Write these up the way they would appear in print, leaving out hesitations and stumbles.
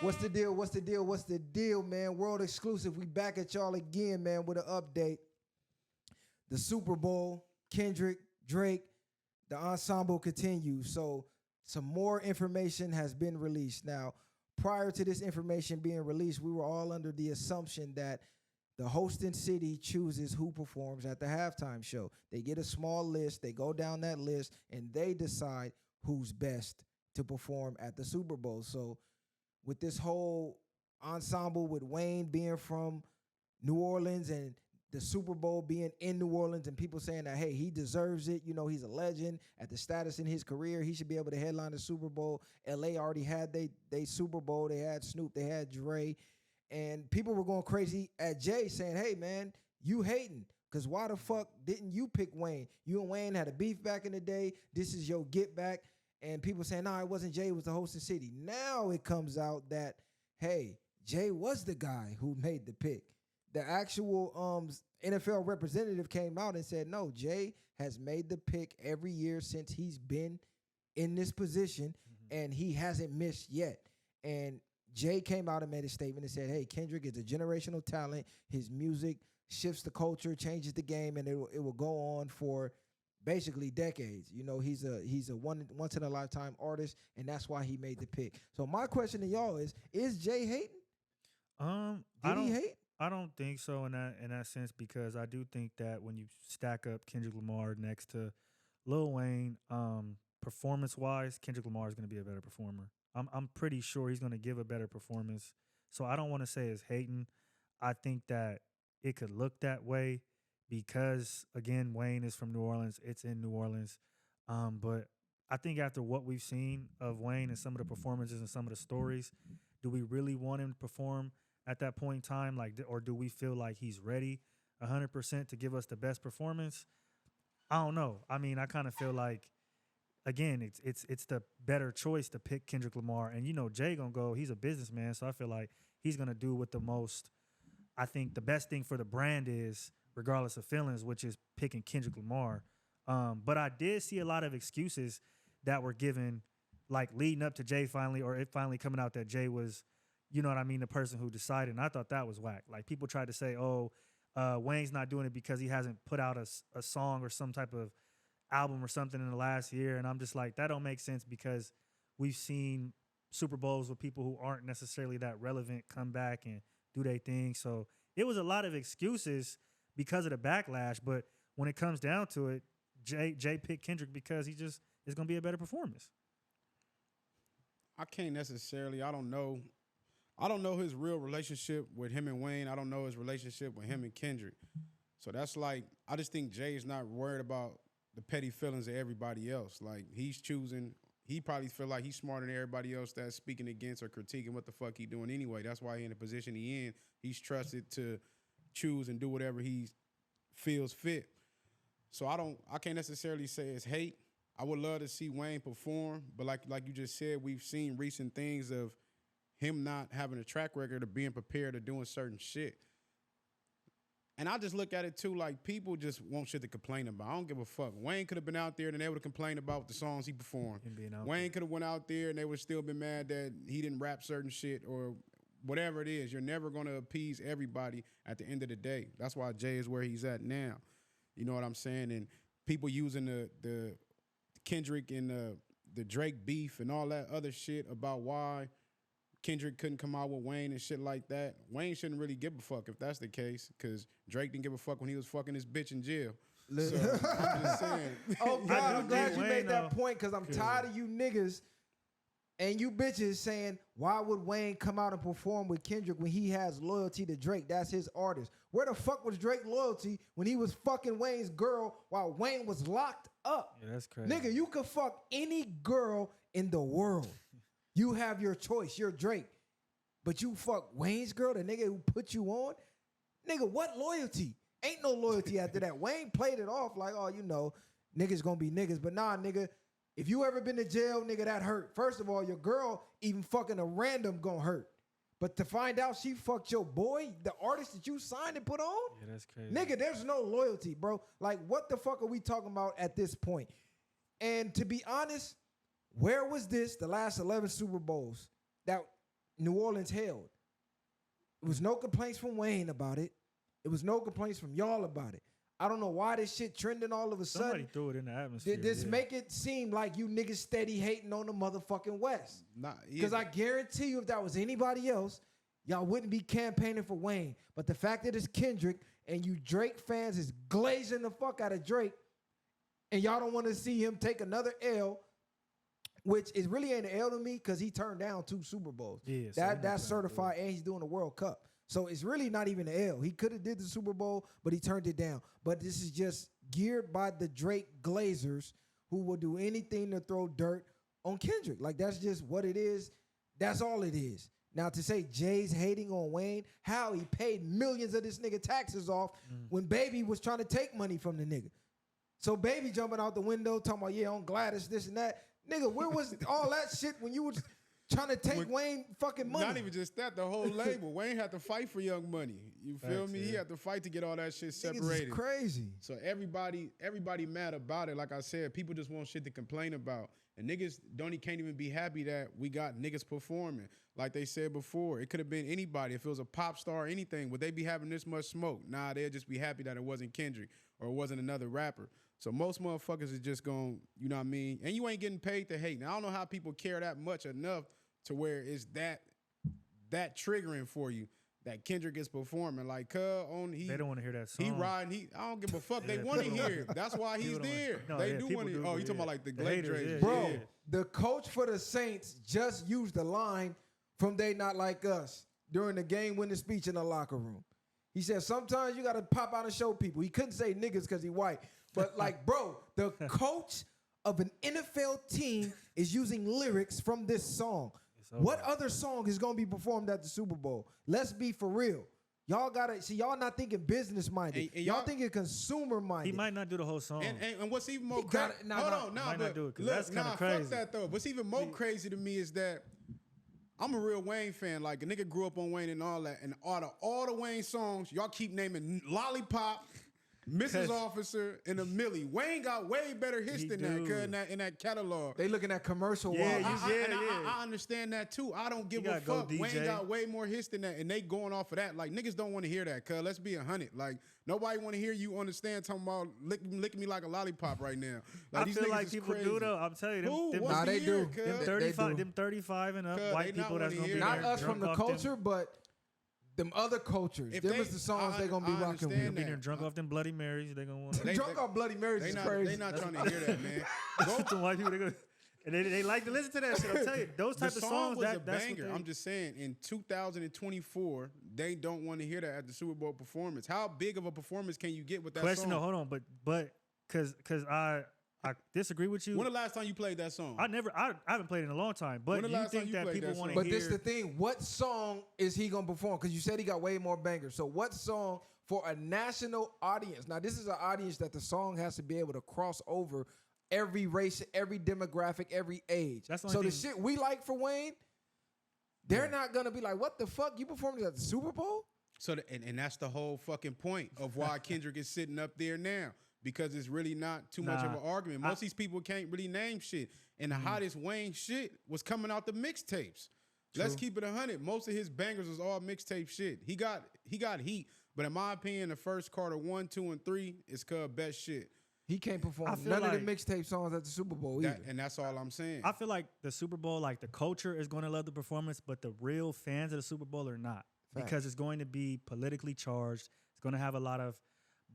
What's the deal? What's the deal? What's the deal, man? World exclusive. We back at y'all again, man, with an update. The Super Bowl, Kendrick, Drake, the ensemble continues. So some more information has been released. Now, prior to this information being released, we were all under the assumption that the hosting city chooses who performs at the halftime show. They get a small list, they go down that list, and they decide who's best to perform at the Super Bowl. So with this whole ensemble with Wayne being from New Orleans and the Super Bowl being in New Orleans and people saying that, hey, he deserves it. You know, he's a legend at the status in his career. He should be able to headline the Super Bowl. LA already had they Super Bowl. They had Snoop. They had Dre. And people were going crazy at Jay saying, hey, man, you hating. Because why the fuck didn't you pick Wayne? You and Wayne had a beef back in the day. This is your get back. And people saying, no, it wasn't Jay, it was the hosting city. Now it comes out that, hey, Jay was the guy who made the pick. The actual NFL representative came out and said, no, Jay has made the pick every year since he's been in this position, and he hasn't missed yet. And Jay came out and made a statement and said, hey, Kendrick is a generational talent. His music shifts the culture, changes the game, and it will go on for basically decades. You know, he's a once in a lifetime artist, and that's why he made the pick. So my question to y'all is Jay hating? Did he hate? I don't think so in that sense, because I do think that when you stack up Kendrick Lamar next to Lil Wayne, performance wise, Kendrick Lamar is going to be a better performer. I'm pretty sure he's going to give a better performance. So I don't want to say it's hating. I think that it could look that way because, again, Wayne is from New Orleans. It's in New Orleans. But I think after what we've seen of Wayne and some of the performances and some of the stories, do we really want him to perform at that point in time? Or do we feel like he's ready 100% to give us the best performance? I don't know. I mean, I kind of feel like, again, it's the better choice to pick Kendrick Lamar. And, you know, Jay going to go, he's a businessman, so I feel like he's going to do what I think the best thing for the brand is, regardless of feelings, which is picking Kendrick Lamar. But I did see a lot of excuses that were given, like leading up to Jay finally, or it finally coming out that Jay was, you know what I mean, the person who decided. And I thought that was whack. Like, people tried to say, Wayne's not doing it because he hasn't put out a song or some type of album or something in the last year. And I'm just like, that don't make sense, because we've seen Super Bowls with people who aren't necessarily that relevant come back and do their thing. So it was a lot of excuses because of the backlash. But when it comes down to it, Jay picked Kendrick because he just is going to be a better performance. I can't necessarily, I don't know his real relationship with him and Wayne. I don't know his relationship with him and Kendrick. So that's like, I just think Jay is not worried about the petty feelings of everybody else. Like, he's choosing, he probably feel like he's smarter than everybody else that's speaking against or critiquing what the fuck he doing anyway. That's why he in the position he in. He's trusted to choose and do whatever he feels fit. So I can't necessarily say it's hate. I would love to see Wayne perform, but like you just said, we've seen recent things of him not having a track record of being prepared or doing certain shit. And I just look at it too, like, people just want shit to complain about. I don't give a fuck. Wayne could have been out there and they would have complained about the songs he performed. Wayne could have went out there and they would still been mad that he didn't rap certain shit or whatever it is. You're never going to appease everybody at the end of the day. That's why Jay is where he's at now. You know what I'm saying? And people using the Kendrick and the Drake beef and all that other shit about why Kendrick couldn't come out with Wayne and shit like that. Wayne shouldn't really give a fuck if that's the case, because Drake didn't give a fuck when he was fucking his bitch in jail. So I'm just saying. Oh, God, I'm glad you made that point, because I'm tired of you niggas and you bitches saying, why would Wayne come out and perform with Kendrick when he has loyalty to Drake? That's his artist. Where the fuck was Drake loyalty when he was fucking Wayne's girl while Wayne was locked up? Yeah, that's crazy. Nigga, you could fuck any girl in the world. You have your choice. You're Drake. But you fuck Wayne's girl, the nigga who put you on? Nigga, what loyalty? Ain't no loyalty after that. Wayne played it off like, oh, you know, niggas gonna be niggas. But nah, nigga, if you ever been to jail, nigga, that hurt. First of all, your girl even fucking a random gonna hurt. But to find out she fucked your boy, the artist that you signed and put on? Yeah, that's crazy. Nigga, there's no loyalty, bro. Like, what the fuck are we talking about at this point? And to be honest, where was this the last 11 Super Bowls? That New Orleans held. It was no complaints from Wayne about it. It was no complaints from y'all about it. I don't know why this shit trending all of a sudden. Somebody threw it in the atmosphere. This make it seem like you niggas steady hating on the motherfucking West. Because I guarantee you if that was anybody else, y'all wouldn't be campaigning for Wayne. But the fact that it's Kendrick and you Drake fans is glazing the fuck out of Drake and y'all don't want to see him take another L, which is really ain't an L to me because he turned down 2 Super Bowls. Yeah, so that's certified and he's doing the World Cup. So it's really not even an L. He could have did the Super Bowl, but he turned it down. But this is just geared by the Drake Glazers who will do anything to throw dirt on Kendrick. Like, that's just what it is. That's all it is. Now, to say Jay's hating on Wayne, how he paid millions of this nigga taxes off when Baby was trying to take money from the nigga. So Baby jumping out the window talking about, yeah, on Gladys, this and that. Nigga, where was all that shit when you was trying to take Wayne fucking money? Not even just that, the whole label. Wayne had to fight for Young Money. You feel me? Yeah. He had to fight to get all that shit separated. It's crazy. So everybody mad about it. Like I said, people just want shit to complain about. And niggas can't even be happy that we got niggas performing. Like they said before, it could have been anybody. If it was a pop star or anything, would they be having this much smoke? Nah, they'll just be happy that it wasn't Kendrick or it wasn't another rapper. So most motherfuckers is just going, you know what I mean? And you ain't getting paid to hate. Now, I don't know how people care that much enough to where it's that triggering for you that Kendrick is performing. Like, they don't want to hear that song. He riding, I don't give a fuck. They want to hear it. That's why he's there. They do want to. Oh, you talking about like the Glazers. Bro, the coach for the Saints just used the line from They Not Like Us during the game-winning speech in the locker room. He said, sometimes you got to pop out and show people. He couldn't say niggas because he white. But like, bro, the coach of an NFL team is using lyrics from this song. What other song is going to be performed at the Super Bowl? Let's be for real. Y'all got to see, y'all not thinking business minded. Y'all thinking consumer minded. He might not do the whole song. And what's even more crazy? Hold on, not do it, that's kind of crazy. Fuck that though. What's even more crazy to me is that I'm a real Wayne fan. Like, a nigga grew up on Wayne and all that. And all the Wayne songs, y'all keep naming Lollipop, Mrs. Officer, and a Millie. Wayne got way better hits than that in that catalog. They looking at commercial. I understand that too. I don't give a fuck. Wayne got way more hits than that, and they going off of that. Like, niggas don't want to hear that, cuz. Let's be 100. Like, nobody want to hear you understand talking about licking me like a lollipop right now. Like, I feel like people crazy. Do though. I'm telling you, they do. Them 35 and up white people that's gonna be not us from the culture, but them other cultures. Them is the songs they gonna be rocking with. They'll be there drunk off them Bloody Marys. They gonna want drunk off Bloody Marys is crazy. They not trying to hear that, man. Some white people, and they like to listen to that shit. I'm telling you, those type of songs. Was a banger. I'm just saying, in 2024, they don't want to hear that at the Super Bowl performance. How big of a performance can you get with that song? No, hold on, but because I disagree with you. When the last time you played that song? I haven't played it in a long time. But you think that people want to hear? But this the thing. What song is he gonna perform? Because you said he got way more bangers. So what song for a national audience? Now this is an audience that the song has to be able to cross over every race, every demographic, every age. So the shit we like for Wayne, they're not gonna be like, what the fuck? You performed at the Super Bowl? So and that's the whole fucking point of why Kendrick is sitting up there now. Because it's really not too much of an argument. Most of these people can't really name shit. And the hottest Wayne shit was coming out the mixtapes. Let's keep it 100. Most of his bangers was all mixtape shit. He got heat. But in my opinion, the first Carter 1, 2, and 3 is called best shit. He can't perform none of the mixtape songs at the Super Bowl either. And that's all I'm saying. I feel like the Super Bowl, like the culture is going to love the performance, but the real fans of the Super Bowl are not. Fact. Because it's going to be politically charged. It's going to have a lot of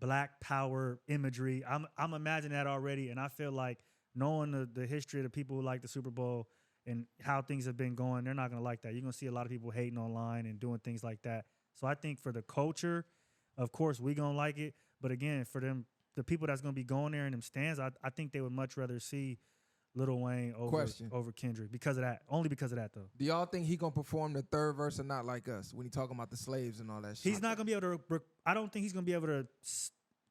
Black power imagery. I'm imagining that already, and I feel like knowing the history of the people who like the Super Bowl and how things have been going, they're not gonna like that. You're gonna see a lot of people hating online and doing things like that. So I think for the culture, of course, we gonna like it. But again, for them, the people that's gonna be going there in them stands, I think they would much rather see Lil Wayne over Kendrick because of that. Only because of that, though. Do y'all think he gonna perform the third verse or Not Like Us when he talking about the slaves and all that shit? He's not gonna be able to. I don't think he's gonna be able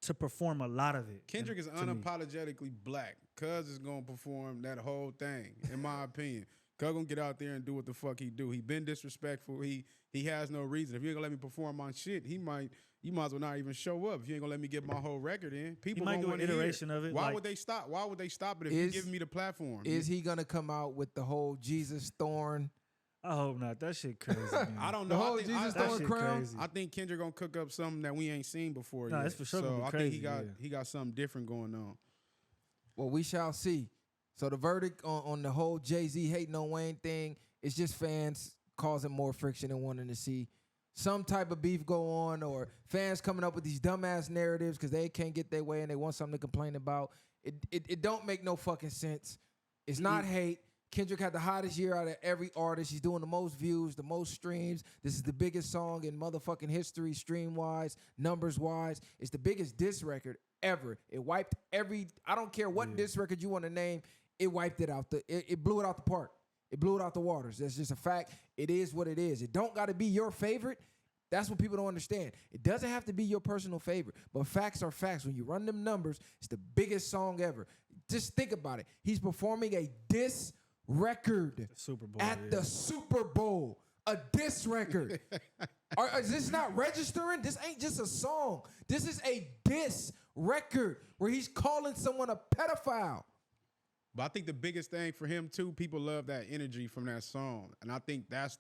to perform a lot of it. Kendrick is unapologetically black. Cuz is gonna perform that whole thing, in my opinion. Cuz gonna get out there and do what the fuck he do. He been disrespectful. He has no reason. If you ain't gonna let me perform my shit, you might as well not even show up. If you ain't gonna let me get my whole record in, people might do an iteration of it. Why would they stop? Why would they stop it if you're giving me the platform? Is he gonna come out with the whole Jesus Thorn I hope not. That shit crazy. Man. I don't The know. whole I think, Jesus that throwing shit crown. crazy. I think Kendrick gonna cook up something that we ain't seen before. Nah, yet. it's for sure So gonna be I crazy, think he got something different going on. Well, we shall see. So the verdict on the whole Jay-Z hating on Wayne thing is just fans causing more friction and wanting to see some type of beef go on, or fans coming up with these dumbass narratives because they can't get their way and they want something to complain about. It don't make no fucking sense. It's not hate. Kendrick had the hottest year out of every artist. He's doing the most views, the most streams. This is the biggest song in motherfucking history, stream-wise, numbers-wise. It's the biggest diss record ever. It wiped I don't care what diss record you want to name, it wiped it out. It blew it out the park. It blew it out the waters. That's just a fact. It is what it is. It don't got to be your favorite. That's what people don't understand. It doesn't have to be your personal favorite, but facts are facts. When you run them numbers, it's the biggest song ever. Just think about it. He's performing a diss record Super Bowl, at the Super Bowl. A diss record. Is this not registering? This ain't just a song. This is a diss record where he's calling someone a pedophile. But I think the biggest thing for him too, people love that energy from that song, and I think that's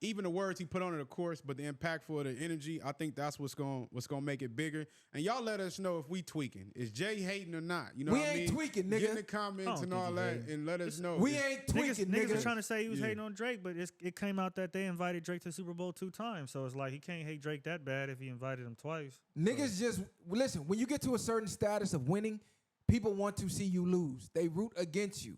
even the words he put on it, of course, but the impactful of the energy, I think that's what's gonna make it bigger. And y'all let us know if we tweaking. Is Jay hating or not? You know We what I mean? ain't tweaking, nigga. Get in the comments and all that, and let us know. We ain't tweaking, Niggas nigga. was trying to say he was hating on Drake, but it came out that they invited Drake to the Super Bowl 2 times. So it's like he can't hate Drake that bad if he invited him twice. Niggas just listen. When you get to a certain status of winning, people want to see you lose. They root against you.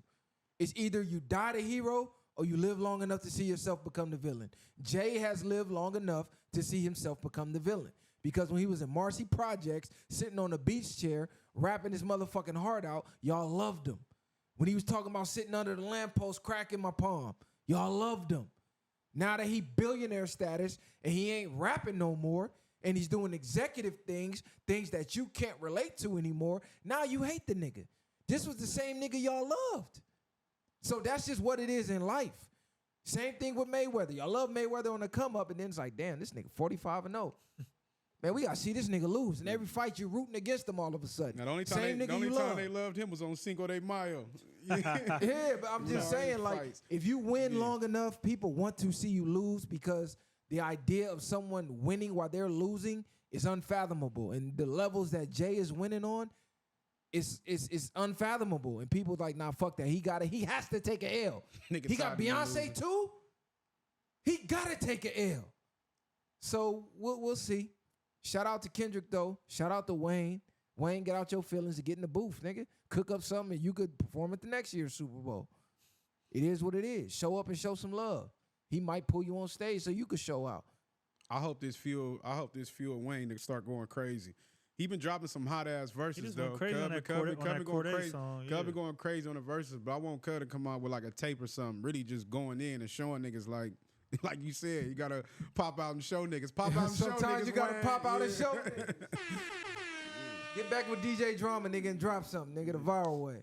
It's either you die the hero or you live long enough to see yourself become the villain. Jay has lived long enough to see himself become the villain. Because when he was in Marcy Projects, sitting on a beach chair, rapping his motherfucking heart out, y'all loved him. When he was talking about sitting under the lamppost, cracking my palm, y'all loved him. Now that he billionaire status and he ain't rapping no more, and he's doing executive things that you can't relate to anymore, now you hate the nigga. This was the same nigga y'all loved. So that's just what it is in life. Same thing with Mayweather. Y'all love Mayweather on the come up, and then it's like, damn, this nigga 45-0. Man, we gotta see this nigga lose. And every fight you rooting against him all of a sudden. Now, the only time they loved him was on Cinco de Mayo. Yeah, but I'm just saying, like, if you win long enough, people want to see you lose because the idea of someone winning while they're losing is unfathomable. And the levels that Jay is winning on is unfathomable. And people like, nah, fuck that. He has to take an L. He got Beyonce too? He gotta take an L. So we'll see. Shout out to Kendrick though. Shout out to Wayne. Wayne, get out your feelings and get in the booth, nigga. Cook up something and you could perform at the next year's Super Bowl. It is what it is. Show up and show some love. He might pull you on stage so you could show out. I hope this fuel Wayne to start going crazy. He been dropping some hot ass verses though. Cub been going crazy on the verses, but I want Cub to come out with like a tape or something, really just going in and showing niggas like you said, you gotta pop out and show niggas. Pop out and show niggas. Sometimes you gotta Wayne. pop out and show niggas. Get back with DJ Drama, nigga, and drop something, nigga, the viral way.